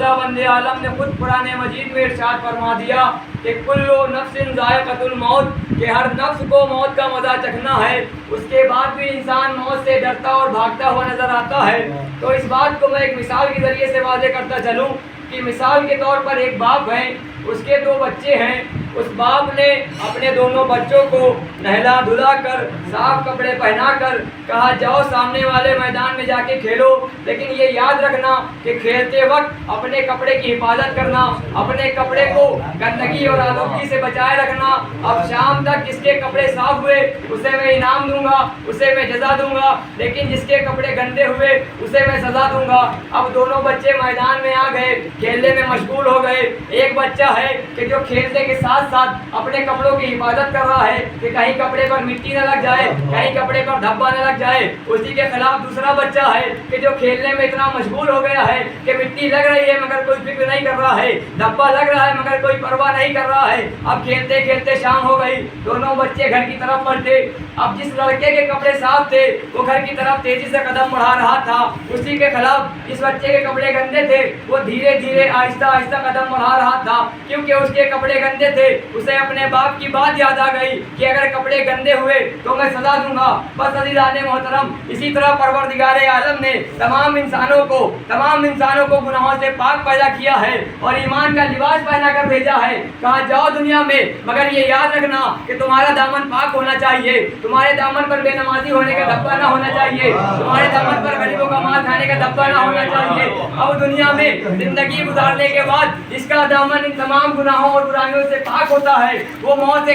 बंदे आलम ने खुद कुरान मजीद में इरशाद फरमा दिया कि कुल्लु नफ्सिन ज़ायक़तुल मौत, कि हर नफ्स को मौत का मज़ा चखना है। उसके बाद भी इंसान मौत से डरता और भागता हुआ नज़र आता है। तो इस बात को मैं एक मिसाल के ज़रिए से वाज़ेह करता चलूँ कि मिसाल के तौर पर एक बाप है, उसके 2 बच्चे हैं। उस बाप ने अपने दोनों बच्चों को नहला धुला कर साफ कपड़े पहना कर कहा जाओ सामने वाले मैदान में जाके खेलो, लेकिन ये याद रखना कि खेलते वक्त अपने कपड़े की हिफाजत करना, अपने कपड़े को गंदगी और आलूगी से बचाए रखना। अब शाम तक जिसके कपड़े साफ हुए उसे मैं इनाम दूंगा, उसे मैं जजा दूंगा, लेकिन जिसके कपड़े गंदे हुए उसे मैं सजा दूंगा। अब दोनों बच्चे मैदान में आ गए, खेलने में मशगूल हो गए। एक बच्चा है कि जो खेलने के साथ साथ अपने कपड़ों की हिफाजत कर रहा है कि कहीं कपड़े पर मिट्टी न लग जाए, कहीं कपड़े पर धब्बा न लग जाए। उसी के खिलाफ दूसरा बच्चा है कि जो खेलने में इतना मशगूल हो गया है कि मिट्टी लग रही है मगर कोई फिक्र नहीं कर रहा है, धब्बा लग रहा है मगर कोई परवाह नहीं कर रहा है। अब खेलते खेलते शाम हो गई, दोनों बच्चे घर की तरफ बढ़ते। अब जिस लड़के के कपड़े साफ थे वो घर की तरफ तेजी से कदम बढ़ा रहा था, उसी के खिलाफ जिस बच्चे के कपड़े गंदे थे वो धीरे धीरे आहिस्ता आहिस्ता कदम बढ़ा रहा था, क्योंकि उसके कपड़े गंदे थे। उसे अपने बाप की बात याद आ गई कि अगर कपड़े गंदे हुए तो मैं सजा दूंगा। बस अज़ीज़ाने मोहतरम, इसी तरह परवरदिगारे आलम ने तमाम इंसानों को गुनाहों से पाक पैदा किया है और ईमान का लिबास पहना कर भेजा है। कहा जाओ दुनिया में, मगर ये याद रखना कि तुम्हारा दामन पाक होना चाहिए, तुम्हारे दामन पर बेनमाजी होने का धब्बा ना होना चाहिए, तुम्हारे दामन पर गरीबों का माल खाने का धब्बा ना होना चाहिए। अब दुनिया में जिंदगी गुजारने के बाद जिसका दामन इन तमाम गुनाहों और बुराइयों से पाक होता है वो मौत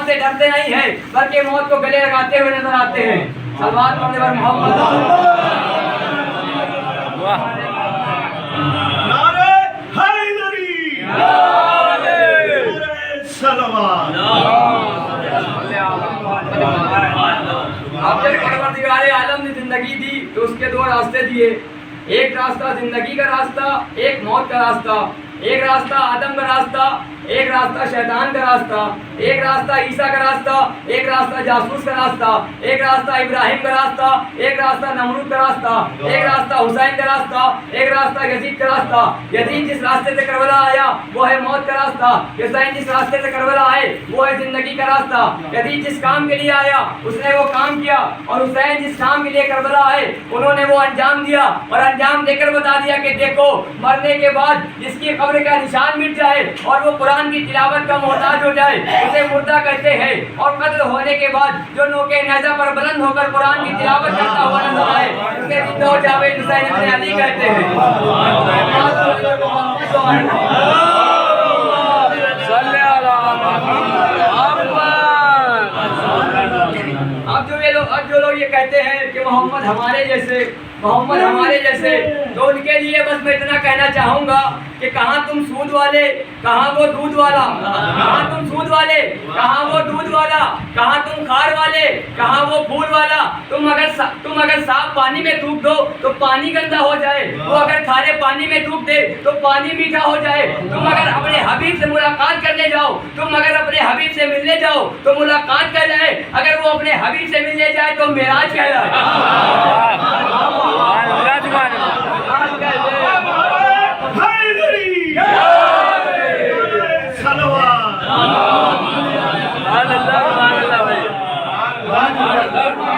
से डरते नहीं है, बल्कि मौत को गले लगाते हुए नजर आते हैं। सलवात पढ़ने पर मोहम्मद नारे हैदरी, नारे सलवात। अब जब परवरदिगारे आलम ने जिंदगी दी तो उसके 2 रास्ते दिए। एक रास्ता जिंदगी का रास्ता, एक मौत का रास्ता। एक रास्ता आदम का रास्ता, एक रास्ता शैतान का रास्ता, एक रास्ता ईसा का रास्ता, एक रास्ता जासूस का रास्ता, एक रास्ता इब्राहिम का रास्ता, एक रास्ता नमरूद का रास्ता, एक रास्ता हुसैन का रास्ता, एक रास्ता यजीद का रास्ता। यजीद जिस रास्ते से करबला आया वो है मौत का रास्ता, हुसैन जिस रास्ते से करबला आए वो है जिंदगी का रास्ता। यजीद जिस काम के लिए आया उसने वो काम किया, और हुसैन जिस काम के लिए करबला आए उन्होंने वो अंजाम दिया, और अंजाम देकर बता दिया कि देखो मरने के बाद जिसकी कब्र का निशान मिट जाए और वो कुरान की तिलावत का मोहताज हो जाए उसे मुर्दा कहते हैं, और कत्ल होने के बाद जो नोके नेज़ा पर बुलंद होकर कुरान की तिलावत करता हुआ नजर आए उसे जिंदा हो जावेद हुसैन इब्न अली कहते हैं। अब जो लोग ये कहते हैं कि मोहम्मद हमारे जैसे, तो उनके लिए बस मैं इतना कहना चाहूँगा कि कहाँ तुम सूद वाले, कहाँ वो दूध वाला, कहाँ तुम सूद वाले, कहाँ वो दूध वाला, कहाँ तुम खार वाले, कहाँ वो फूल वाला। तुम अगर साफ पानी में थूक दो तो पानी गंदा हो जाए, वो अगर खारे पानी में थूक दे तो पानी मीठा हो जाए। तुम अगर अपने हबीब से मुलाकात करने जाओ, तुम अगर अपने हबीब से मिलने जाओ तो मुलाकात कहलाए, अगर वो अपने हबीब से मिलने जाए तो मेराज कहलाए।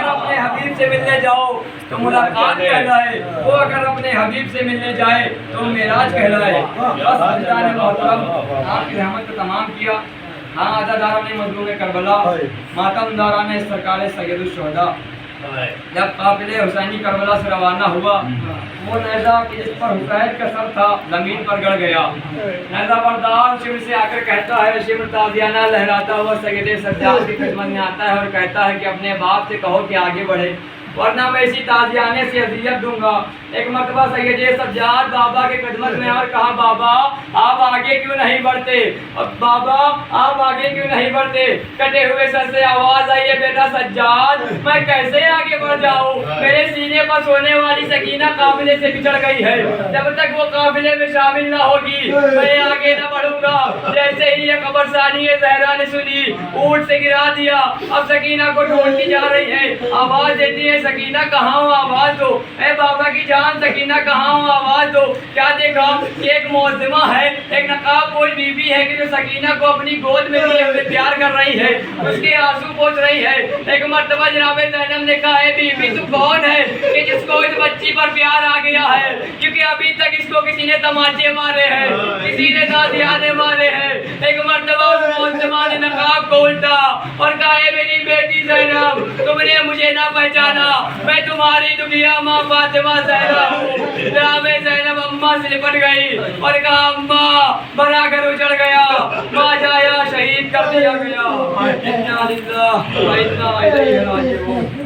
अपने हबीब से मिलने जाओ तो मुलाकात कहलाए, वो अगर अपने हबीब से मिलने जाए तो मेराज कहलाए। बस अल्लाह ने मोहतरम आपकी रहमत को तमाम किया। हाँ, अज़ादारा ने मज़लूम करबला, मातमदारा ने सरकार सैयदुश्शुहदा जब काफिले हुसैनी करबला से रवाना हुआ, वो नेज़ा कि जिस पर हुसैन का सर था जमीन पर गड़ गया। नेज़ा बरदार शिविर से आकर कहता है, शिविर ताज़ियाना लहराता हुआ सैयद सज्जाद की खिदमत में आता है और कहता है कि अपने बाप से कहो कि आगे बढ़े, वरना मैं इसी ताज़ियाने से अज़ियत दूंगा। एक मरतबा सैयद सज्जाद बाबा के खिदमत में और कहा, बाबा आप आगे क्यों नहीं बढ़ते, बाबा आप आगे क्यों नहीं बढ़ते। कटे हुए सर से आवाज आई है, बेटा सज्जाद मैं कैसे आगे बढ़ जाऊं, मेरे सीने पर सोने वाली सकीना काफिले से बिछड़ गई है, जब तक वो काफिले में शामिल ना होगी मैं आगे न बढ़ूंगा। जैसे ही ये खबर सानी ज़हरा ने सुनी, ऊंट से गिरा दिया। अब सकीना को ढूंढती जा रही है, आवाज देती है, सकीना कहाँ हो, आवाज दो। ए बाबा की جان سکینہ کہاں ہو آواز دو. کیا دیکھا کہ ایک معظمہ ہے, ایک نقاب پوش بی بی ہے کہ جو سکینہ کو اپنی گود میں لیے ہوئے پیار کر رہی ہے, اس کے آنسو پوچھ رہی ہے. ایک مرتبہ جناب زینب نے کہا ہے بی بی تو کون ہے کہ جس کو اس بچی پر پیار آ گیا ہے, کیونکہ ابھی تک اس کو کسی نے تماچے مارے ہیں, کسی نے تازیانے مارے ہیں. ایک مرتبہ اس معظمہ نے نقاب کو الٹا اور کہا ہے میری بیٹی زینب تم نے مجھے نہ پہچانا, میں تمہاری دنیا ماں فاطمہ زہرا ہوں. جناب زینب اماں سے لپٹ گئی اور کہا اماں بنا کر اجڑ گیا, ماں جایا شہید کر دیا گیا. انا للہ و انا الیہ راجعون.